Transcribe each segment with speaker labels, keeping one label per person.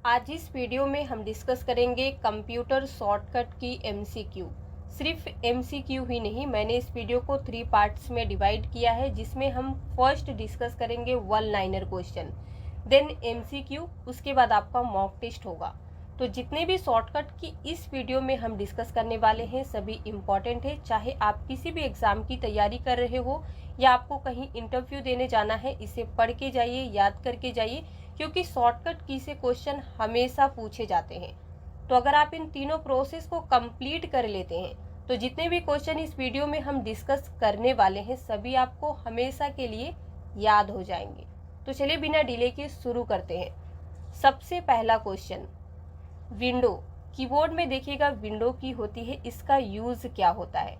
Speaker 1: आज इस वीडियो में हम डिस्कस करेंगे कंप्यूटर शॉर्टकट की एमसीक्यू। सिर्फ एमसीक्यू ही नहीं, मैंने इस वीडियो को 3 पार्ट्स में डिवाइड किया है, जिसमें हम फर्स्ट डिस्कस करेंगे one liner question, then MCQ, उसके बाद आपका मॉक टेस्ट होगा। तो जितने भी शॉर्टकट की इस वीडियो में हम डिस्कस करने वाले हैं सभी इम्पॉर्टेंट है। चाहे आप किसी भी एग्जाम की तैयारी कर रहे हो या आपको कहीं इंटरव्यू देने जाना है, इसे पढ़ के जाइए, याद करके जाइए, क्योंकि शॉर्टकट की से क्वेश्चन हमेशा पूछे जाते हैं। तो अगर आप इन तीनों प्रोसेस को कंप्लीट कर लेते हैं तो जितने भी क्वेश्चन इस वीडियो में हम डिस्कस करने वाले हैं सभी आपको हमेशा के लिए याद हो जाएंगे। तो चलिए बिना डिले के शुरू करते हैं। सबसे पहला क्वेश्चन, विंडो। कीबोर्ड में देखिएगा विंडो की होती है, इसका यूज क्या होता है?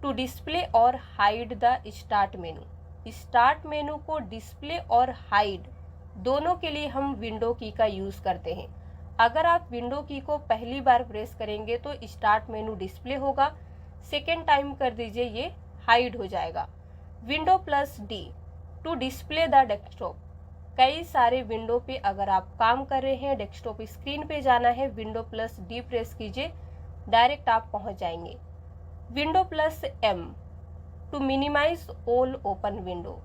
Speaker 1: टू डिस्प्ले और hide the start menu. Start menu को डिस्प्ले और हाइड दोनों के लिए हम विंडो की का यूज करते हैं। अगर आप विंडो की को पहली बार प्रेस करेंगे तो स्टार्ट मेनू डिस्प्ले होगा, सेकेंड टाइम कर दीजिए ये हाइड हो जाएगा। Window plus D to display the desktop. कई सारे विंडो पे अगर आप काम कर रहे हैं, डेस्कटॉप स्क्रीन पे जाना है, विंडो प्लस डी प्रेस कीजिए, डायरेक्ट आप पहुंच जाएंगे। Window plus M to minimise all open window.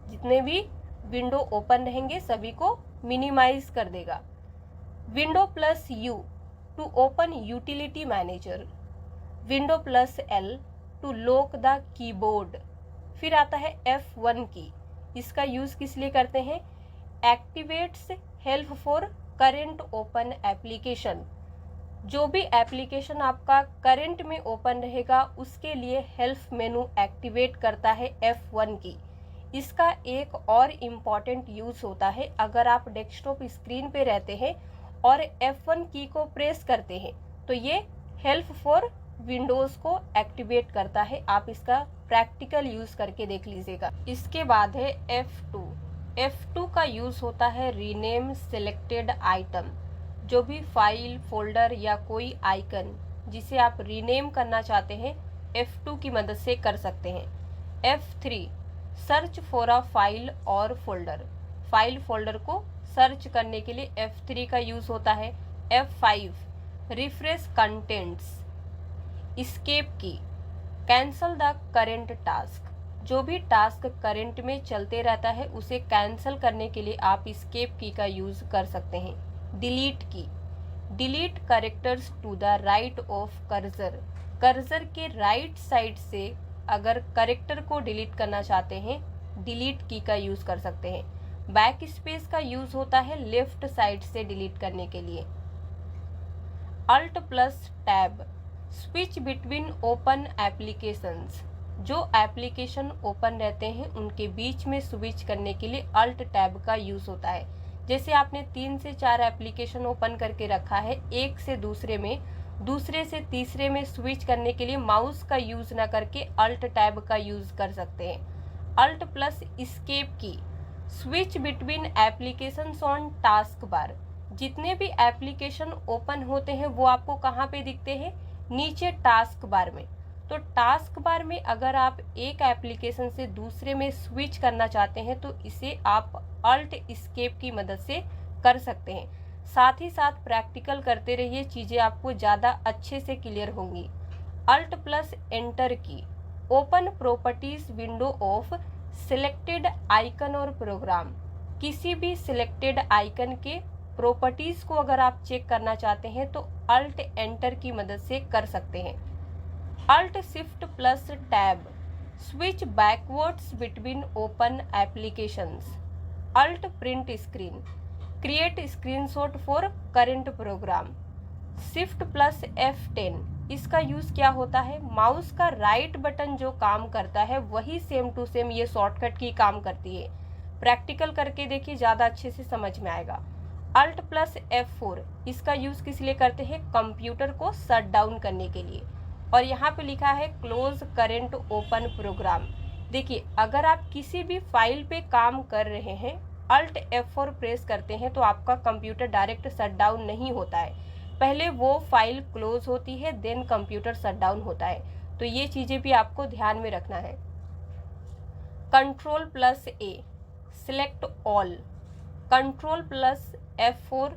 Speaker 1: जितने भी विंडो ओपन रहेंगे सभी को मिनिमाइज कर देगा। Window plus U to open utility manager. Window plus L to lock the keyboard. फिर आता है F1 की, इसका यूज किस लिए करते हैं? Activates help for current open application. जो भी एप्लीकेशन आपका करंट में ओपन रहेगा उसके लिए हेल्प मेनू एक्टिवेट करता है F1 की। इसका एक और इम्पॉर्टेंट यूज होता है, अगर आप डेस्कटॉप स्क्रीन पे रहते हैं और F1 की को प्रेस करते हैं तो ये हेल्प फॉर विंडोज को एक्टिवेट करता है। आप इसका प्रैक्टिकल यूज करके देख लीजिएगा। इसके बाद है F2। F2 का यूज होता है रीनेम सिलेक्टेड आइटम। जो भी फाइल, फोल्डर या कोई आइकन जिसे आप रीनेम करना चाहते हैं F2 की मदद से कर सकते हैं। F3 search for a file और फोल्डर। फाइल फोल्डर को सर्च करने के लिए F3 का यूज होता है। F5 refresh contents. एस्केप की कैंसल द करेंट टास्क। जो भी टास्क करंट में चलते रहता है उसे कैंसिल करने के लिए आप एस्केप की का यूज कर सकते हैं। Delete key delete characters to the right of cursor. Cursor के राइट साइड से अगर कैरेक्टर को डिलीट करना चाहते हैं डिलीट की का यूज कर सकते हैं। बैक स्पेस का यूज होता है लेफ्ट साइड से डिलीट करने के लिए। Alt plus tab switch between open applications. जो एप्लीकेशन ओपन रहते हैं उनके बीच में स्विच करने के लिए अल्ट टैब का यूज होता है। जैसे आपने 3 से 4 एप्लीकेशन ओपन करके रखा है, एक से दूसरे में, दूसरे से तीसरे में स्विच करने के लिए माउस का यूज ना करके अल्ट टैब का यूज कर सकते हैं। अल्ट प्लस एस्केप की switch between applications on task bar. जितने भी एप्लीकेशन ओपन होते हैं वो आपको कहाँ पे दिखते हैं? नीचे टास्क बार में। तो टास्क बार में अगर आप एक एप्लीकेशन से दूसरे में स्विच करना चाहते हैं तो इसे आप अल्ट एस्केप की मदद से कर सकते हैं। साथ ही साथ प्रैक्टिकल करते रहिए, चीज़ें आपको ज़्यादा अच्छे से क्लियर होंगी। अल्ट प्लस एंटर की open properties window of selected icon और प्रोग्राम। किसी भी सिलेक्टेड आइकन के प्रॉपर्टीज को अगर आप चेक करना चाहते हैं तो अल्ट एंटर की मदद से कर सकते हैं। Alt shift plus tab switch backwards between open applications. Alt print screen create screenshot for current program. Shift plus F10 इसका यूज क्या होता है? माउस का राइट बटन जो काम करता है वही सेम टू सेम ये शॉर्टकट की काम करती है। प्रैक्टिकल करके देखिए, ज़्यादा अच्छे से समझ में आएगा। अल्ट प्लस F4 इसका यूज किस लिए करते हैं? कंप्यूटर को शट डाउन करने के लिए। और यहाँ पे लिखा है क्लोज करेंट ओपन प्रोग्राम। देखिए, अगर आप किसी भी फाइल पे काम कर रहे हैं, अल्ट F4 प्रेस करते हैं तो आपका कंप्यूटर डायरेक्ट शट डाउन नहीं होता है, पहले वो फाइल क्लोज होती है, देन कंप्यूटर शट डाउन होता है। तो ये चीज़ें भी आपको ध्यान में रखना है। Control plus A select all. Control plus F4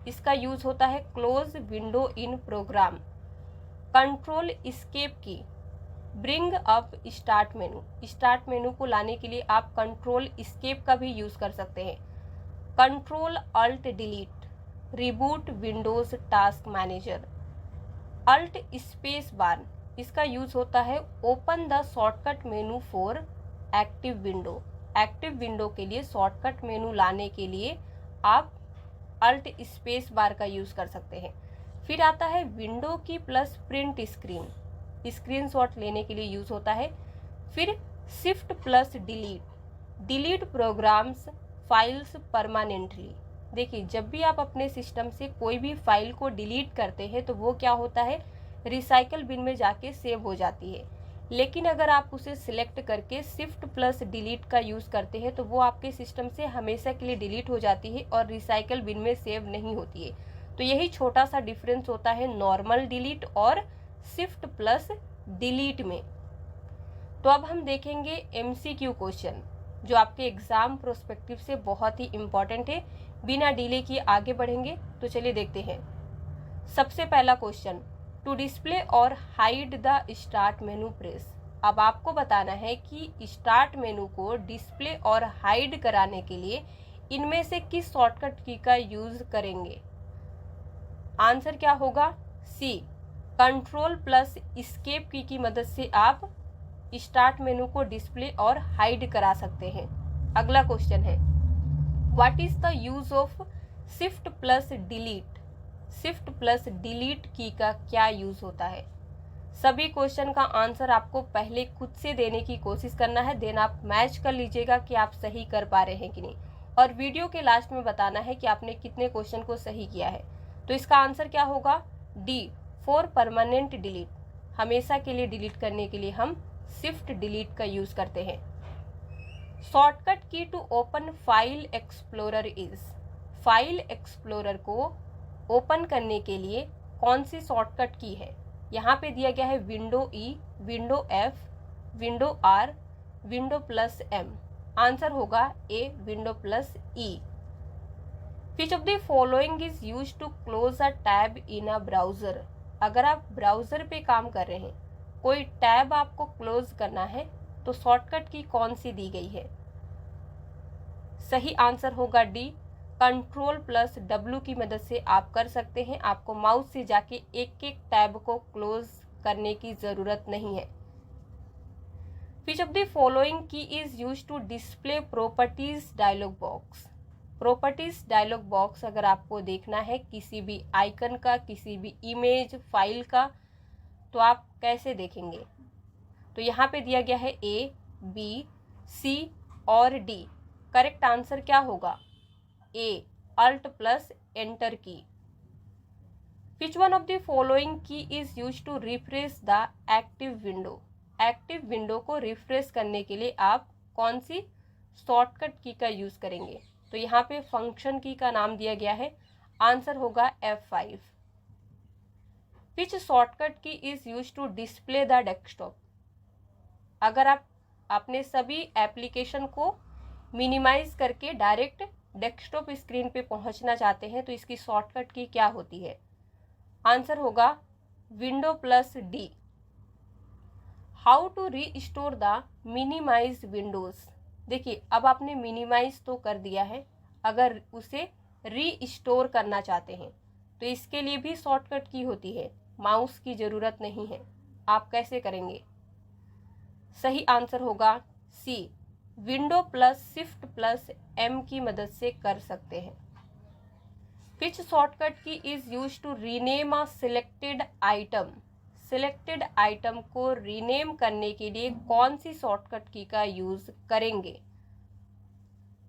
Speaker 1: इसका यूज होता है close window in program. Control escape key, bring up start menu, start menu को लाने के लिए आप कंट्रोल एस्केप का भी यूज कर सकते हैं। Control alt delete, reboot Windows task manager. Alt space bar, इसका यूज होता है open the shortcut menu for active window. Active window के लिए शॉर्टकट मेनू लाने के लिए आप अल्ट स्पेस बार का यूज कर सकते हैं। फिर आता है विंडो की प्लस प्रिंट स्क्रीन, स्क्रीनशॉट लेने के लिए यूज होता है। फिर shift plus delete, delete programs files permanently. देखिए, जब भी आप अपने सिस्टम से कोई भी फाइल को डिलीट करते हैं तो वो क्या होता है, रिसाइकल बिन में जाके सेव हो जाती है। लेकिन अगर आप उसे सिलेक्ट करके शिफ्ट प्लस डिलीट का यूज़ करते हैं तो वो आपके सिस्टम से हमेशा के लिए डिलीट हो जाती है और रिसाइकल बिन में सेव नहीं होती है। तो यही छोटा सा डिफरेंस होता है नॉर्मल डिलीट और शिफ्ट प्लस डिलीट में। तो अब हम देखेंगे MCQ क्वेश्चन जो आपके एग्जाम प्रोस्पेक्टिव से बहुत ही इंपॉर्टेंट है। बिना डिले किए आगे बढ़ेंगे, तो चलिए देखते हैं। सबसे पहला क्वेश्चन, टू डिस्प्ले और hide the start menu press. अब आपको बताना है कि स्टार्ट मेनू को डिस्प्ले और हाइड कराने के लिए इनमें से किस शॉर्टकट की का यूज करेंगे। आंसर क्या होगा, सी, कंट्रोल प्लस एस्केप की मदद से आप स्टार्ट मेनू को डिस्प्ले और हाइड करा सकते हैं। अगला क्वेश्चन है, what is the use of shift plus delete. Shift plus delete की का क्या यूज होता है। सभी क्वेश्चन का आंसर आपको पहले खुद से देने की कोशिश करना है, देन आप मैच कर लीजिएगा कि आप सही कर पा रहे हैं कि नहीं, और वीडियो के लास्ट में बताना है कि आपने कितने क्वेश्चन को सही किया है। तो इसका आंसर क्या होगा, डी, फॉर परमानेंट डिलीट। हमेशा के लिए डिलीट करने के लिए हम शिफ्ट डिलीट का यूज करते हैं। Shortcut key to open file explorer is. File explorer को ओपन करने के लिए कौन सी शॉर्टकट की है। यहाँ पे दिया गया है window E, window F, window R, window plus M। Answer होगा A, window plus E। Which of the following is use to close a tab in a browser. अगर आप ब्राउजर पे काम कर रहे हैं, कोई टैब आपको क्लोज करना है, तो शॉर्टकट की कौन सी दी गई है। सही आंसर होगा डी, कंट्रोल प्लस W की मदद से आप कर सकते हैं। आपको माउस से जाके एक एक टैब को क्लोज करने की जरूरत नहीं है। Which of the following key is use to display properties dialog box. Properties dialog box अगर आपको देखना है किसी भी आइकन का, किसी भी इमेज फाइल का, तो आप कैसे देखेंगे। तो यहाँ पे दिया गया है A, B, C और D। करेक्ट आंसर क्या होगा, A, alt plus enter key. Which one of the following key is use to refresh the active window. Active window को रिफ्रेश करने के लिए आप कौन सी शॉर्टकट की का यूज करेंगे। तो यहाँ पे फंक्शन की का नाम दिया गया है, आंसर होगा F5। Which shortcut key is use to display the desktop. अगर आप अपने सभी एप्लीकेशन को मिनिमाइज करके डायरेक्ट डेस्कटॉप स्क्रीन पे पहुंचना चाहते हैं तो इसकी शॉर्टकट की क्या होती है। आंसर होगा window plus D. How to restore the minimise windows. देखिए, अब आपने मिनिमाइज तो कर दिया है, अगर उसे रीस्टोर करना चाहते हैं तो इसके लिए भी शॉर्टकट की होती है, माउस की ज़रूरत नहीं है। आप कैसे करेंगे। सही आंसर होगा C, window plus shift plus M की मदद से कर सकते हैं। Which shortcut key is use to rename a selected item. Selected item को रीनेम करने के लिए कौन सी शॉर्टकट की का यूज करेंगे।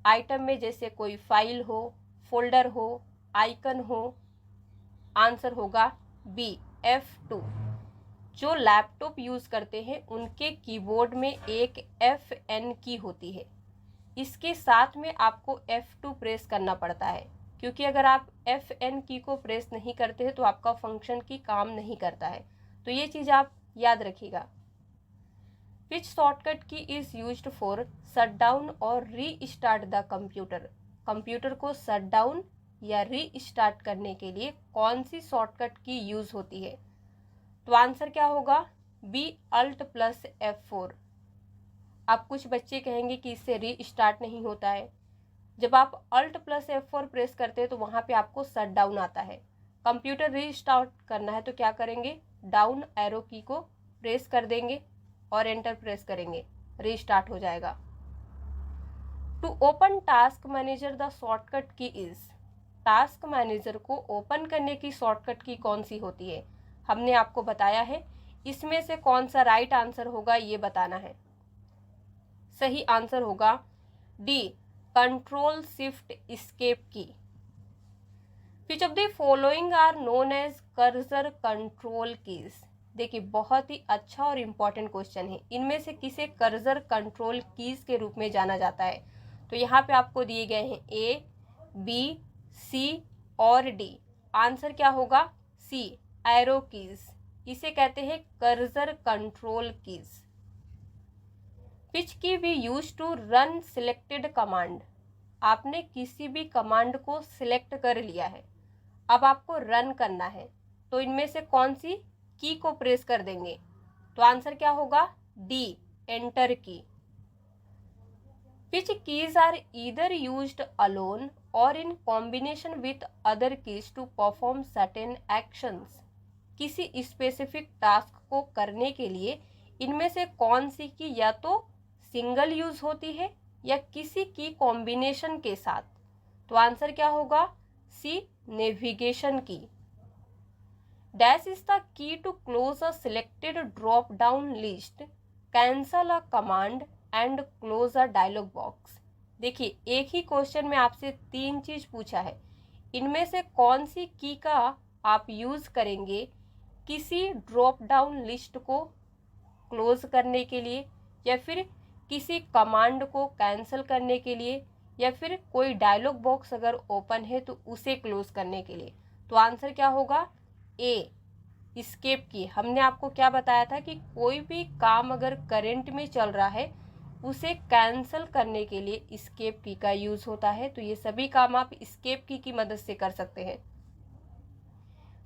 Speaker 1: आइटम में जैसे कोई फाइल हो, फोल्डर हो, आइकन हो। आंसर होगा बी, F2। जो लैपटॉप यूज़ करते हैं उनके कीबोर्ड में एक FN की होती है, इसके साथ में आपको F2 प्रेस करना पड़ता है, क्योंकि अगर आप FN की को प्रेस नहीं करते हैं तो आपका फंक्शन की काम नहीं करता है। तो ये चीज़ आप याद रखिएगा। विच shortcut key is used for shut down और री स्टार्ट द कंप्यूटर। कंप्यूटर को शट डाउन या रीस्टार्ट करने के लिए कौन सी शॉर्टकट की यूज़ होती है? तो आंसर क्या होगा? B, alt plus F4। अब कुछ बच्चे कहेंगे कि इससे रीस्टार्ट नहीं होता है। जब आप अल्ट प्लस F4 प्रेस करते हैं तो वहाँ पे आपको शट डाउन आता है। कंप्यूटर रीस्टार्ट करना है तो क्या करेंगे? डाउन एरो की को प्रेस कर देंगे और एंटर प्रेस करेंगे, रीस्टार्ट हो जाएगा। To open task manager the shortcut key is, task manager को ओपन करने की शॉर्टकट की कौन सी होती है? हमने आपको बताया है। इसमें से कौन सा राइट आंसर होगा ये बताना है। सही आंसर होगा D, control shift escape key. Which of the following are known as cursor control keys? देखिए बहुत ही अच्छा और इम्पॉर्टेंट क्वेश्चन है। इनमें से किसे कर्सर कंट्रोल कीज के रूप में जाना जाता है? तो यहाँ पे आपको दिए गए हैं ए, बी, सी और डी। आंसर क्या होगा? C, arrow keys. इसे कहते हैं cursor control keys. Which key we use to run selected command? आपने किसी भी कमांड को सिलेक्ट कर लिया है, अब आपको रन करना है, तो इनमें से कौन सी की को प्रेस कर देंगे? तो आंसर क्या होगा? D, enter key. Which keys are either used alone और in combination with other keys to perform certain actions? किसी स्पेसिफिक टास्क को करने के लिए इनमें से कौन सी की या तो सिंगल यूज होती है या किसी की कॉम्बिनेशन के साथ? तो आंसर क्या होगा? C, navigation key. Dash is the key to close a selected drop down list, cancel a command and close a dialog box. देखिए एक ही क्वेश्चन में आपसे 3 चीज पूछा है। इनमें से कौन सी की का आप यूज करेंगे किसी ड्रॉप डाउन लिस्ट को क्लोज करने के लिए, या फिर किसी कमांड को कैंसिल करने के लिए, या फिर कोई डायलॉग बॉक्स अगर ओपन है तो उसे क्लोज करने के लिए? तो आंसर क्या होगा? ए, एस्केप की। हमने आपको क्या बताया था कि कोई भी काम अगर करंट में चल रहा है उसे कैंसिल करने के लिए एस्केप की का यूज होता है। तो ये सभी काम आप एस्केप की मदद से कर सकते हैं।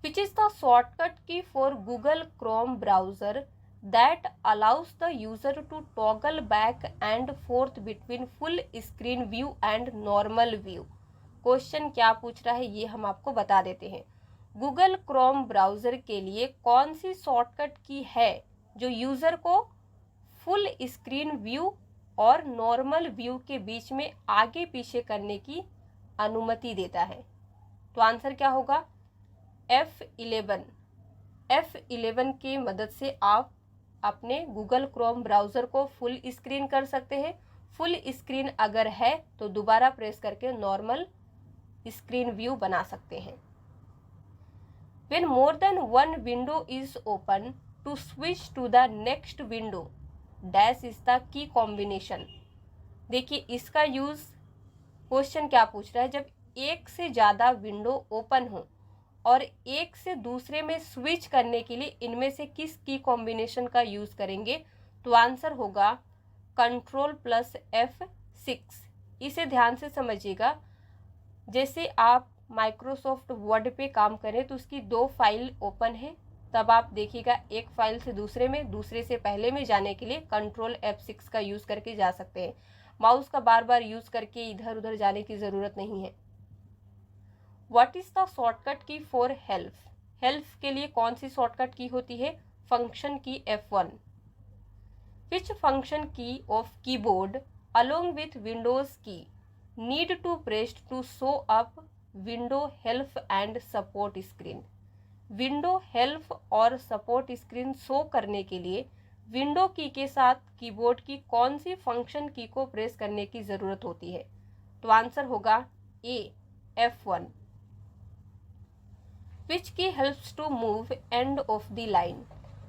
Speaker 1: विच इज द शॉर्टकट की for Google Chrome browser that allows the user to toggle back and forth between full screen view and normal view? Question क्या पूछ रहा है ये हम आपको बता देते हैं। गूगल क्रोम ब्राउजर के लिए कौन सी शॉर्टकट की है जो यूजर को फुल स्क्रीन व्यू और नॉर्मल व्यू के बीच में आगे पीछे करने की अनुमति देता है? तो आंसर क्या होगा? F11। F11 की मदद से आप अपने गूगल क्रोम ब्राउज़र को फुल स्क्रीन कर सकते हैं। फुल स्क्रीन अगर है तो दोबारा प्रेस करके नॉर्मल स्क्रीन व्यू बना सकते हैं। When more than one window is open, to switch to the next window, dash is the key combination। देखिए इसका यूज़, क्वेश्चन क्या पूछ रहा है, जब एक से ज़्यादा विंडो ओपन हो और एक से दूसरे में स्विच करने के लिए इनमें से किस की कॉम्बिनेशन का यूज़ करेंगे? तो आंसर होगा कंट्रोल प्लस F6। इसे ध्यान से समझिएगा। जैसे आप माइक्रोसॉफ्ट वर्ड पे काम करें तो उसकी 2 फाइल ओपन है, तब आप देखिएगा एक फाइल से दूसरे में, दूसरे से पहले में जाने के लिए कंट्रोल F6 का यूज़ करके जा सकते हैं। माउस का बार बार यूज़ करके इधर उधर जाने की ज़रूरत नहीं है। व्हाट इज द शॉर्टकट की फॉर हेल्प? हेल्प के लिए कौन सी शॉर्टकट की होती है? Function key F1। Which function key of keyboard along with windows key need to press to show up window help and support screen? Window help और support screen show करने के लिए विंडो की के साथ कीबोर्ड की कौन सी फंक्शन की को प्रेस करने की ज़रूरत होती है? तो आंसर होगा ए, F1। Which key helps to move end of the line?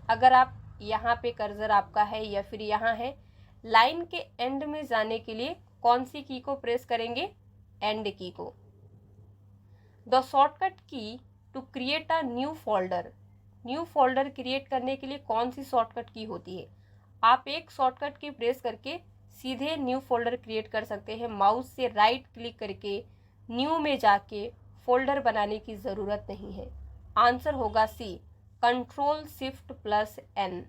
Speaker 1: अगर आप यहाँ पे कर्सर आपका है या फिर यहाँ है, लाइन के एंड में जाने के लिए कौन सी की को प्रेस करेंगे? एंड की को। The shortcut key to create a new folder, new folder create करने के लिए कौन सी शॉर्टकट की होती है? आप एक शॉर्टकट की प्रेस करके सीधे न्यू फोल्डर क्रिएट कर सकते हैं। माउस से राइट क्लिक करके न्यू में जाके फोल्डर बनाने की ज़रूरत नहीं है। आंसर होगा C, control shift plus N.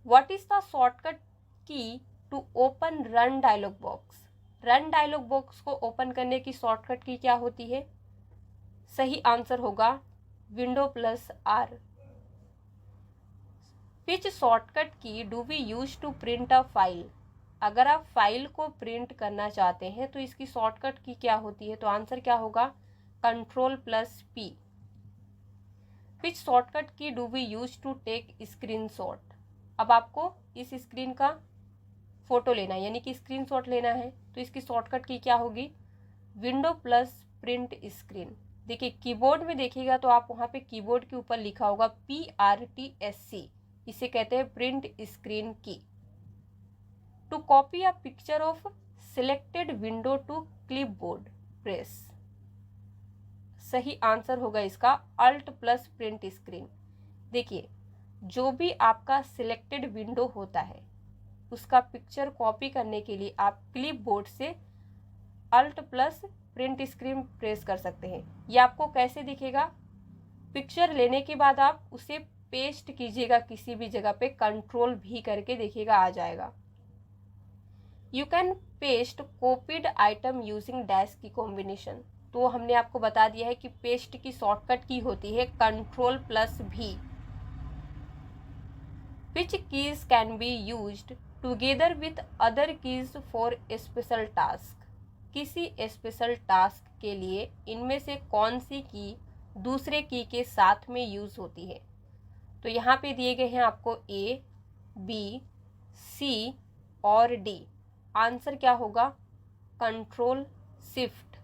Speaker 1: What is the shortcut key to open run dialog box? Run dialog box को ओपन करने की शॉर्टकट की क्या होती है? सही आंसर होगा window plus R. Which shortcut key do we use to print a file? अगर आप फाइल को प्रिंट करना चाहते हैं तो इसकी शॉर्टकट की क्या होती है? तो आंसर क्या होगा? Control plus P. Which shortcut key do we use to take screenshot? अब आपको इस स्क्रीन का फोटो लेना है, यानी कि स्क्रीनशॉट लेना है, तो इसकी शॉर्टकट की क्या होगी? Window plus print screen. देखिए कीबोर्ड में देखिएगा तो आप वहाँ पे कीबोर्ड के ऊपर लिखा होगा PRTSC, इसे कहते हैं print screen key. To copy a picture of selected window to clipboard press. सही आंसर होगा इसका अल्ट प्लस प्रिंट स्क्रीन। देखिए जो भी आपका सिलेक्टेड विंडो होता है उसका पिक्चर कॉपी करने के लिए आप क्लिपबोर्ड से alt plus print screen press कर सकते हैं। ये आपको कैसे दिखेगा? पिक्चर लेने के बाद आप उसे पेस्ट कीजिएगा किसी भी जगह पे, कंट्रोल भी करके देखिएगा आ जाएगा। You can paste copied item using dash की कॉम्बिनेशन। तो हमने आपको बता दिया है कि पेस्ट की शॉर्टकट की होती है control plus B. Which keys can be used together with other keys for special task? किसी स्पेशल टास्क के लिए इनमें से कौन सी की दूसरे की के साथ में यूज होती है? तो यहाँ पे दिए गए हैं आपको A, B, C और D। आंसर क्या होगा? Control shift.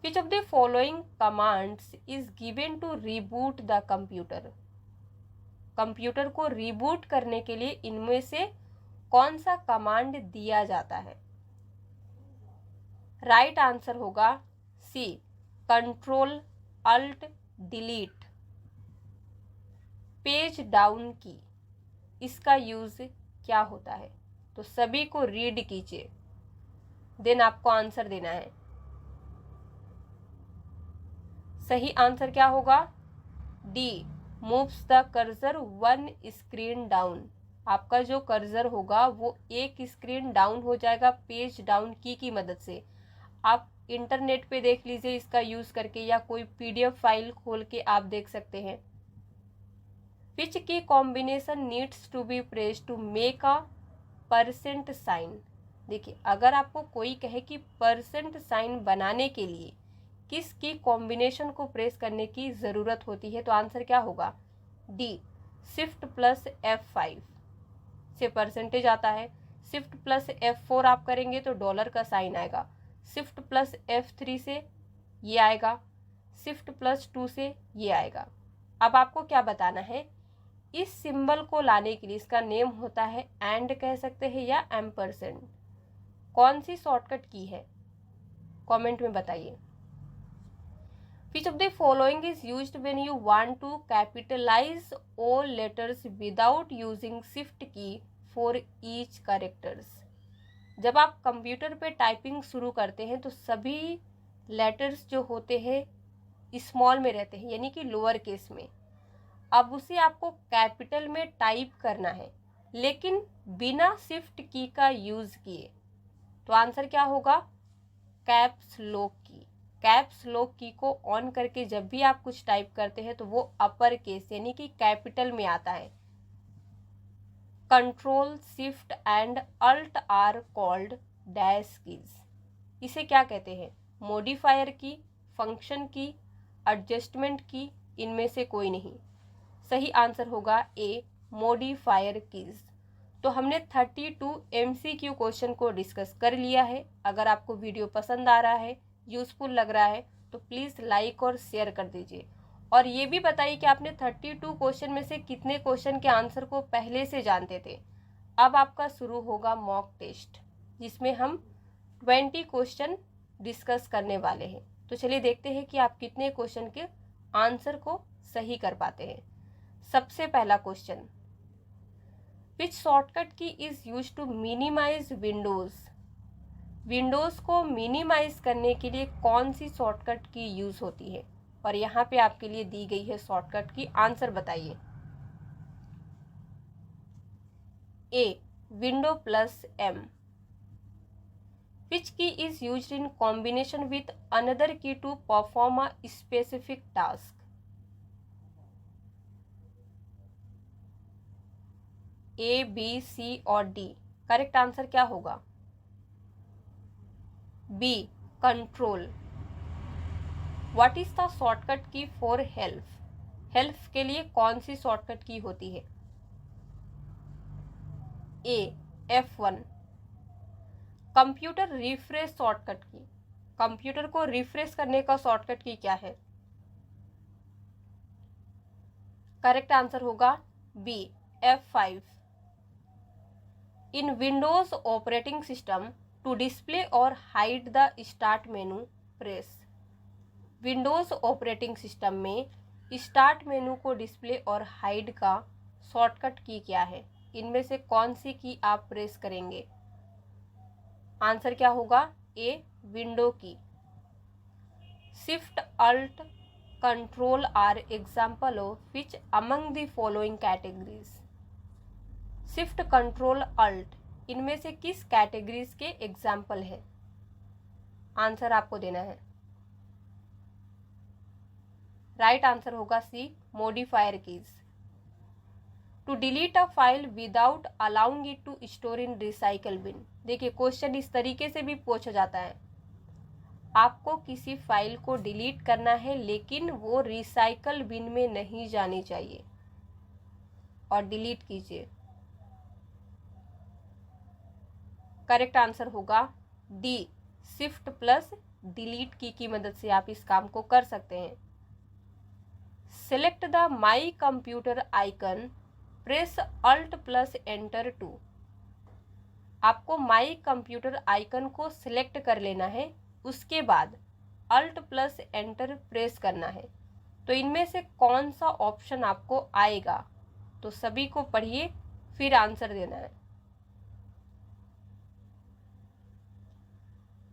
Speaker 1: Which of the following commands is given to reboot the computer? Computer को रीबूट करने के लिए इनमें से कौन सा कमांड दिया जाता है? राइट आंसर होगा C, control alt delete. Page down key, इसका यूज क्या होता है? तो सभी को रीड कीजिए, देन आपको आंसर देना है। सही आंसर क्या होगा? D, moves the cursor one screen down. आपका जो कर्सर होगा वो एक स्क्रीन डाउन हो जाएगा पेज डाउन की मदद से। आप इंटरनेट पे देख लीजिए इसका यूज करके, या कोई PDF फाइल खोल के आप देख सकते हैं। Which key combination needs to be pressed to make a percent sign? देखिए अगर आपको कोई कहे कि परसेंट साइन बनाने के लिए किस की कॉम्बिनेशन को प्रेस करने की ज़रूरत होती है, तो आंसर क्या होगा? डी, शिफ्ट प्लस F5 से परसेंटेज आता है। शिफ्ट प्लस F4 आप करेंगे तो डॉलर का साइन आएगा। शिफ्ट प्लस F3 से ये आएगा, शिफ्ट प्लस 2 से ये आएगा। अब आपको क्या बताना है? इस सिंबल को लाने के लिए इसका नेम होता है एंड कह सकते हैं या एम्परसेंड। कौन सी शॉर्टकट की है? कमेंट में बताइए। Which of the following is used when you want to capitalize all letters without using shift key for each characters? जब आप कंप्यूटर पे टाइपिंग शुरू करते हैं तो सभी लेटर्स जो होते हैं स्मॉल में रहते हैं, यानी कि लोअर केस में। अब उसे आपको कैपिटल में टाइप करना है लेकिन बिना शिफ्ट की का यूज किए, तो आंसर क्या होगा? कैप्स लॉक की। कैप्स लॉक की को ऑन करके जब भी आप कुछ टाइप करते हैं तो वो अपर केस यानी कि कैपिटल में आता है। Control shift and alt are called dash keys. इसे क्या कहते हैं? मॉडिफायर की, फंक्शन की, एडजस्टमेंट की, इनमें से कोई नहीं। सही आंसर होगा ए, मॉडिफायर कीज। तो हमने 32 MCQ क्वेश्चन को डिस्कस कर लिया है। अगर आपको वीडियो पसंद आ रहा है, यूज़फुल लग रहा है, तो प्लीज़ लाइक और शेयर कर दीजिए। और ये भी बताइए कि आपने 32 क्वेश्चन में से कितने क्वेश्चन के आंसर को पहले से जानते थे। अब आपका शुरू होगा मॉक टेस्ट, जिसमें हम 20 क्वेश्चन डिस्कस करने वाले हैं। तो चलिए देखते हैं कि आप कितने क्वेश्चन के आंसर को सही कर पाते हैं। सबसे पहला question, which shortcut key is use to minimise windows windows को मिनिमाइज करने के लिए कौन सी शॉर्टकट की यूज़ होती है? और यहाँ पे आपके लिए दी गई है शॉर्टकट की, आंसर बताइए। A window plus M. Which key is used in combination with another key to perform a specific task? A, B, C और D। करेक्ट आंसर क्या होगा? B, control. What is the shortcut की for help? Help के लिए कौन सी shortcut की होती है? A, F1। Computer refresh shortcut key, computer को रिफ्रेश करने का शॉर्टकट की क्या है? करेक्ट आंसर होगा B, F5। In windows operating system to display और hide the start menu press. Windows operating system में स्टार्ट मेनू को डिस्प्ले और हाइड का शॉर्टकट की क्या है? इनमें से कौन सी की आप प्रेस करेंगे? आंसर क्या होगा? A, window key. Shift alt control are example of which among the following categories? Shift control alt इनमें से किस कैटेगरीज के एग्जाम्पल है? आंसर आपको देना है। राइट आंसर होगा C, modifier keys. To delete a file without allowing it to store in recycle bin. देखिए क्वेश्चन इस तरीके से भी पूछा जाता है, आपको किसी फाइल को डिलीट करना है लेकिन वो रिसाइकल बिन में नहीं जानी चाहिए और डिलीट कीजिए। करेक्ट आंसर होगा डी, शिफ्ट प्लस डिलीट की मदद से आप इस काम को कर सकते हैं। Select the my computer icon, press alt plus enter to. आपको माई कंप्यूटर आइकन को सिलेक्ट कर लेना है, उसके बाद अल्ट प्लस एंटर प्रेस करना है। तो इनमें से कौन सा ऑप्शन आपको आएगा? तो सभी को पढ़िए फिर आंसर देना है।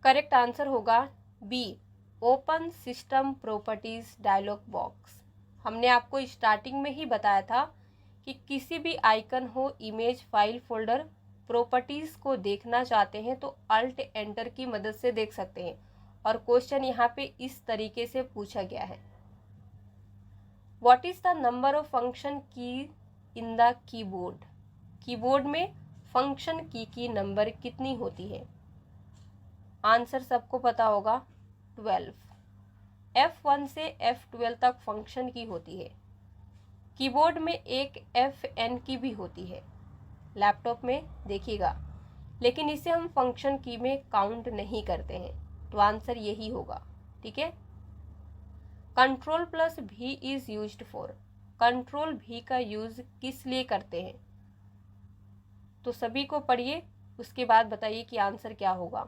Speaker 1: करेक्ट आंसर होगा B, open system properties dialog box. हमने आपको स्टार्टिंग में ही बताया था कि किसी भी आइकन हो, इमेज, फाइल, फोल्डर, प्रॉपर्टीज को देखना चाहते हैं तो अल्ट एंटर की मदद से देख सकते हैं। और क्वेश्चन यहाँ पे इस तरीके से पूछा गया है, what is the number of function की इन द कीबोर्ड? कीबोर्ड में फंक्शन की नंबर कितनी होती है? आंसर सबको पता होगा 12। F1 से F12 तक फंक्शन की होती है। कीबोर्ड में एक FN की भी होती है, लैपटॉप में देखिएगा, लेकिन इसे हम फंक्शन की में काउंट नहीं करते हैं, तो आंसर यही होगा। ठीक है। कंट्रोल प्लस भी इज यूज्ड फॉर। कंट्रोल भी का यूज किस लिए करते हैं? तो सभी को पढ़िए, उसके बाद बताइए कि आंसर क्या होगा।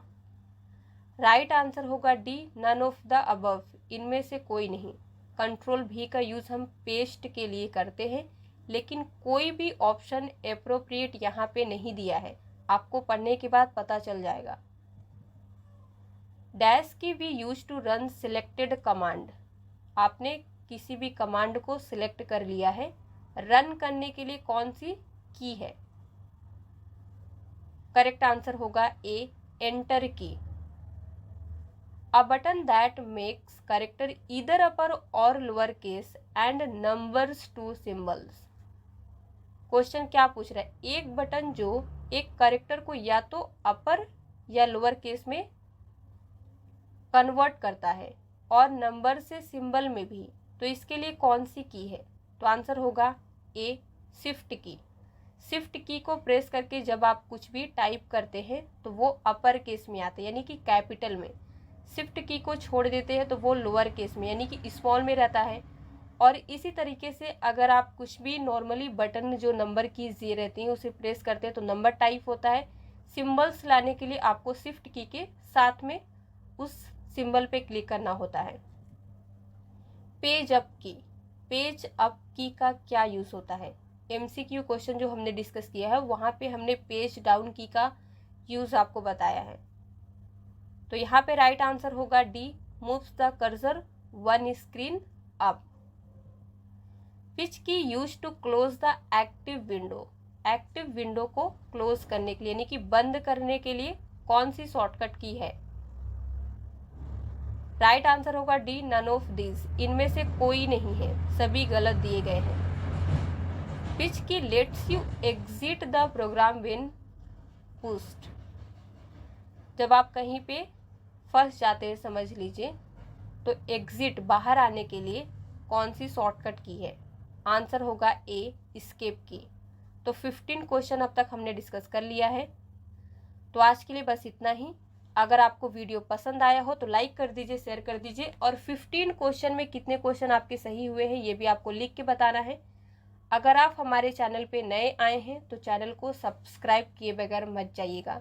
Speaker 1: राइट आंसर होगा D, none of the above. इनमें से कोई नहीं। कंट्रोल भी का यूज हम पेस्ट के लिए करते हैं, लेकिन कोई भी ऑप्शन एप्रोप्रिएट यहाँ पे नहीं दिया है, आपको पढ़ने के बाद पता चल जाएगा। डैश की भी use to run selected command. आपने किसी भी कमांड को सिलेक्ट कर लिया है, रन करने के लिए कौन सी की है? करेक्ट आंसर होगा ए, एंटर की। A button that makes character either upper or lower case and numbers to symbols। Question क्या पूछ रहा है? एक बटन जो एक कैरेक्टर को या तो अपर या लोअर केस में कन्वर्ट करता है और नंबर से सिंबल में भी, तो इसके लिए कौन सी की है? तो आंसर होगा ए, शिफ्ट की। शिफ्ट की को प्रेस करके जब आप कुछ भी टाइप करते हैं तो वो अपर केस में आते हैं, यानी कि कैपिटल में। शिफ्ट की को छोड़ देते हैं तो वो लोअर केस में यानी कि स्मॉल में रहता है। और इसी तरीके से अगर आप कुछ भी नॉर्मली बटन जो नंबर कीज दिए रहती हैं उसे प्रेस करते हैं तो नंबर टाइप होता है। सिंबल्स लाने के लिए आपको शिफ्ट की के साथ में उस सिंबल पे क्लिक करना होता है। पेज अप की, पेज अप की का क्या यूज होता है? MCQ क्वेश्चन जो हमने डिस्कस किया है वहाँ पे हमने पेज डाउन की का यूज आपको बताया है। तो यहाँ पे राइट आंसर होगा D, moves the cursor one screen up. Which key use to close the active window, active window को क्लोज करने के लिए यानी कि बंद करने के लिए कौन सी शॉर्टकट की है? राइट आंसर होगा डी, नन ऑफ दीज, इनमें से कोई नहीं है, सभी गलत दिए गए हैं। Which key lets you exit the program when pushed, जब आप कहीं पे फंस जाते हैं समझ लीजिए, तो एग्जिट बाहर आने के लिए कौन सी शॉर्टकट की है? आंसर होगा ए, एस्केप की। तो 15 क्वेश्चन अब तक हमने डिस्कस कर लिया है। तो आज के लिए बस इतना ही। अगर आपको वीडियो पसंद आया हो तो लाइक कर दीजिए, शेयर कर दीजिए, और 15 क्वेश्चन में कितने क्वेश्चन आपके सही हुए हैं ये भी आपको लिख के बताना है। अगर आप हमारे चैनल पे नए आए हैं तो चैनल को सब्सक्राइब किए बगैर मत जाइएगा।